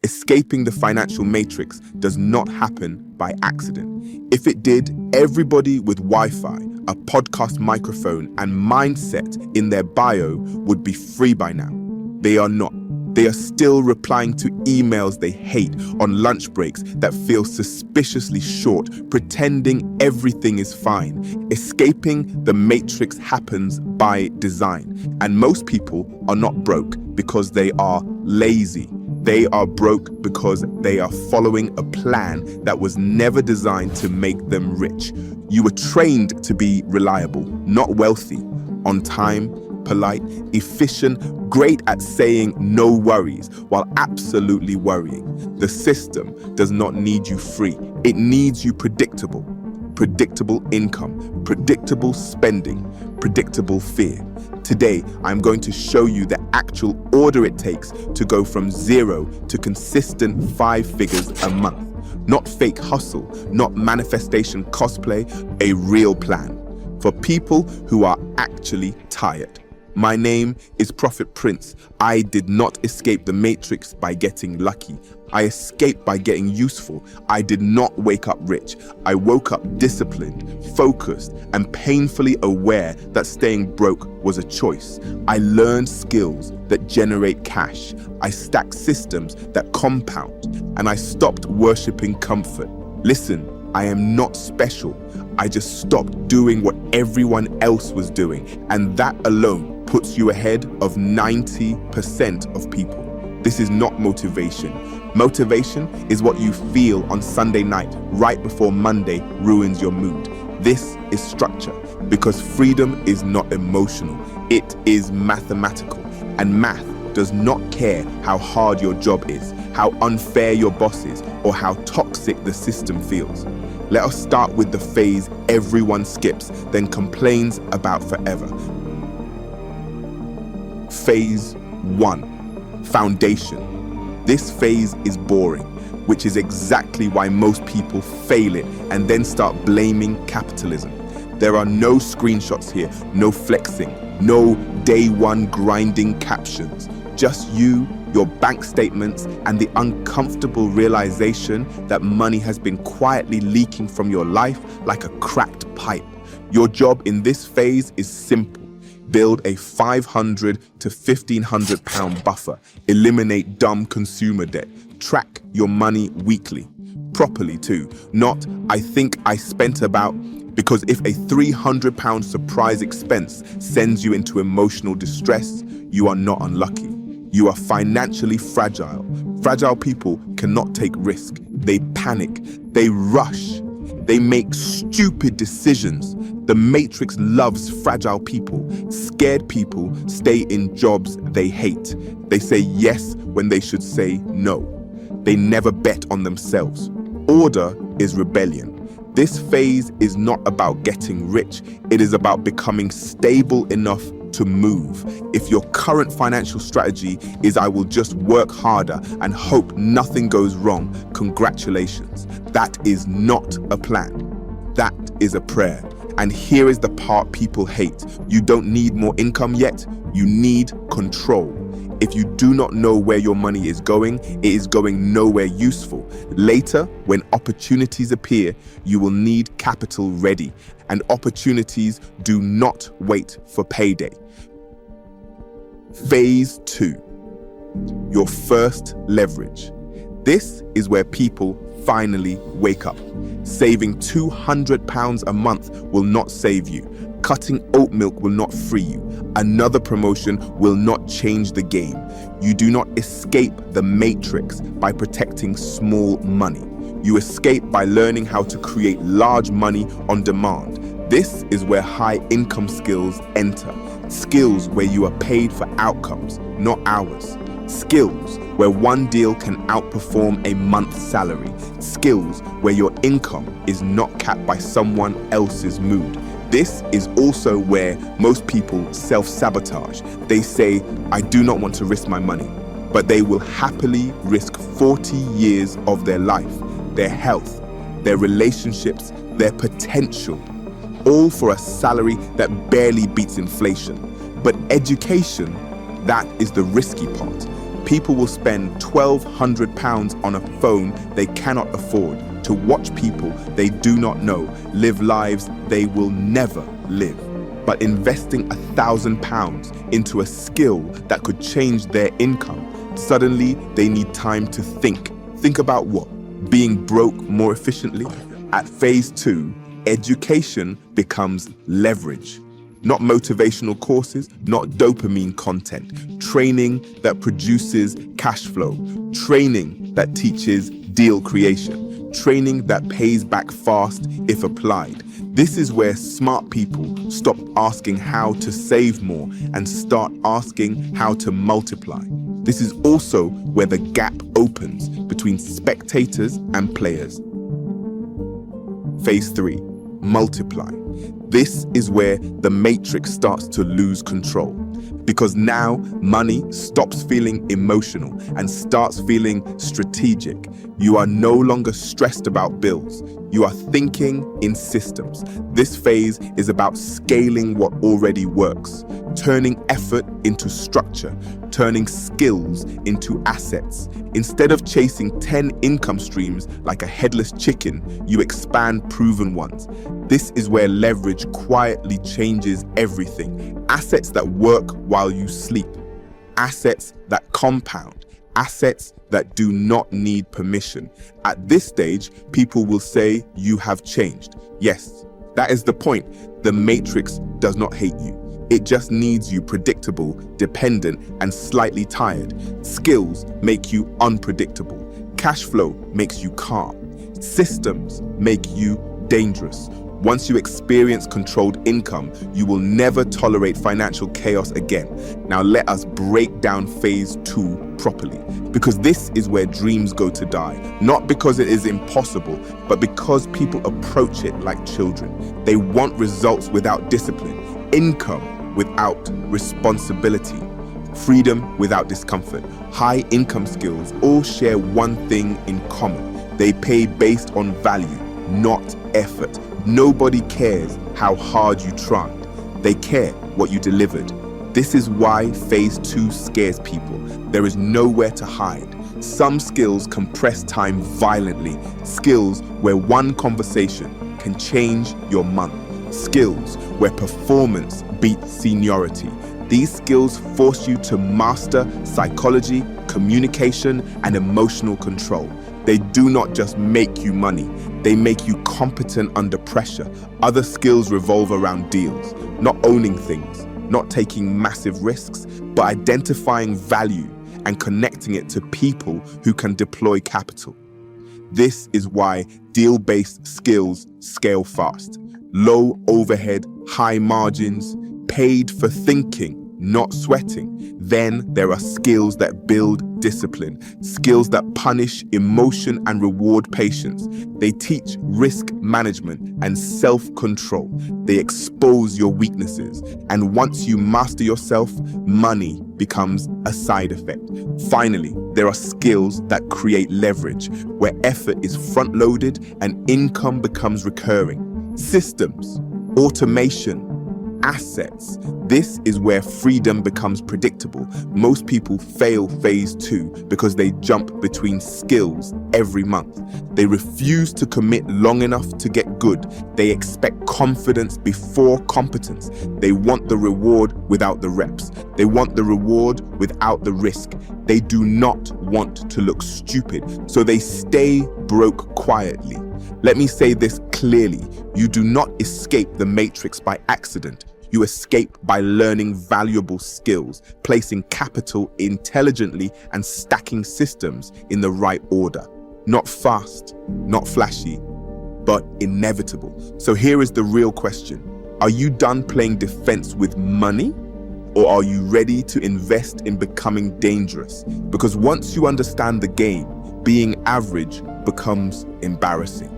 Escaping the financial matrix does not happen by accident. If it did, everybody with Wi-Fi, a podcast microphone, and mindset in their bio would be free by now. They are not. They are still replying to emails they hate on lunch breaks that feel suspiciously short, pretending everything is fine. Escaping the matrix happens by design. And most people are not broke because they are lazy. They are broke because they are following a plan that was never designed to make them rich. You were trained to be reliable, not wealthy, on time, polite, efficient, great at saying no worries while absolutely worrying. The system does not need you free. It needs you predictable. Predictable income, predictable spending, predictable fear. Today, I'm going to show you the actual order it takes to go from 0 to consistent 5 figures a month. Not fake hustle, not manifestation cosplay, a real plan. For people who are actually tired. My name is Prophet Prince. I did not escape the matrix by getting lucky. I escaped by getting useful. I did not wake up rich. I woke up disciplined, focused, and painfully aware that staying broke was a choice. I learned skills that generate cash. I stacked systems that compound, and I stopped worshiping comfort. Listen, I am not special. I just stopped doing what everyone else was doing, and that alone puts you ahead of 90% of people. This is not motivation. Motivation is what you feel on Sunday night, right before Monday ruins your mood. This is structure, because freedom is not emotional. It is mathematical, and math does not care how hard your job is, how unfair your boss is, or how toxic the system feels. Let us start with the phase everyone skips, then complains about forever. Phase 1, foundation. This phase is boring, which is exactly why most people fail it and then start blaming capitalism. There are no screenshots here, no flexing, no day one grinding captions. Just you, your bank statements, and the uncomfortable realization that money has been quietly leaking from your life like a cracked pipe. Your job in this phase is simple. Build a £500 to £1,500 buffer. Eliminate dumb consumer debt. Track your money weekly. Properly too. Not, I think I spent about, because if a £300 surprise expense sends you into emotional distress, you are not unlucky. You are financially fragile. Fragile people cannot take risk. They panic. They rush. They make stupid decisions. The matrix loves fragile people. Scared people stay in jobs they hate. They say yes when they should say no. They never bet on themselves. Order is rebellion. This phase is not about getting rich. It is about becoming stable enough to move. If your current financial strategy is I will just work harder and hope nothing goes wrong, congratulations. That is not a plan. That is a prayer. And here is the part people hate. You don't need more income yet. You need control. If you do not know where your money is going, it is going nowhere useful. Later, when opportunities appear, you will need capital ready. And opportunities do not wait for payday. Phase 2, your first leverage. This is where people finally wake up. Saving £200 a month will not save you. Cutting oat milk will not free you. Another promotion will not change the game. You do not escape the matrix by protecting small money. You escape by learning how to create large money on demand. This is where high income skills enter. Skills where you are paid for outcomes, not hours. Skills where one deal can outperform a month's salary. Skills where your income is not capped by someone else's mood. This is also where most people self-sabotage. They say, I do not want to risk my money, but they will happily risk 40 years of their life, their health, their relationships, their potential, all for a salary that barely beats inflation. But education, that is the risky part. People will spend £1,200 on a phone they cannot afford to watch people they do not know live lives they will never live. But investing £1,000 into a skill that could change their income, suddenly they need time to think. Think about what? Being broke more efficiently? At phase 2, education becomes leverage. Not motivational courses, not dopamine content. Training that produces cash flow. Training that teaches deal creation. Training that pays back fast if applied. This is where smart people stop asking how to save more and start asking how to multiply. This is also where the gap opens between spectators and players. Phase 3, multiply. This is where the matrix starts to lose control, because now money stops feeling emotional and starts feeling strategic. You are no longer stressed about bills. You are thinking in systems. This phase is about scaling what already works, turning effort into structure, turning skills into assets. Instead of chasing 10 income streams like a headless chicken, you expand proven ones. This is where leverage quietly changes everything. Assets that work while you sleep. Assets that compound. Assets that do not need permission. At this stage, people will say you have changed. Yes, that is the point. The matrix does not hate you. It just needs you predictable, dependent, and slightly tired. Skills make you unpredictable. Cash flow makes you calm. Systems make you dangerous. Once you experience controlled income, you will never tolerate financial chaos again. Now let us break down phase 2 properly, because this is where dreams go to die. Not because it is impossible, but because people approach it like children. They want results without discipline, income without responsibility, freedom without discomfort. High income skills all share one thing in common. They pay based on value, not effort. Nobody cares how hard you tried. They care what you delivered. This is why phase 2 scares people. There is nowhere to hide. Some skills compress time violently. Skills where one conversation can change your month. Skills where performance beats seniority. These skills force you to master psychology, communication, and emotional control. They do not just make you money, they make you competent under pressure. Other skills revolve around deals, not owning things, not taking massive risks, but identifying value and connecting it to people who can deploy capital. This is why deal-based skills scale fast. Low overhead, high margins, paid for thinking, not sweating. Then there are skills that build discipline, skills that punish emotion and reward patience. They teach risk management and self-control. They expose your weaknesses. And once you master yourself, money becomes a side effect. Finally, there are skills that create leverage, where effort is front-loaded and income becomes recurring. Systems, automation, assets. This is where freedom becomes predictable. Most people fail phase 2 because they jump between skills every month. They refuse to commit long enough to get good. They expect confidence before competence. They want the reward without the reps. They want the reward without the risk. They do not want to look stupid, so they stay broke quietly. Let me say this clearly. You do not escape the matrix by accident. You escape by learning valuable skills, placing capital intelligently, and stacking systems in the right order. Not fast, not flashy, but inevitable. So here is the real question. Are you done playing defense with money? Or are you ready to invest in becoming dangerous? Because once you understand the game, being average becomes embarrassing.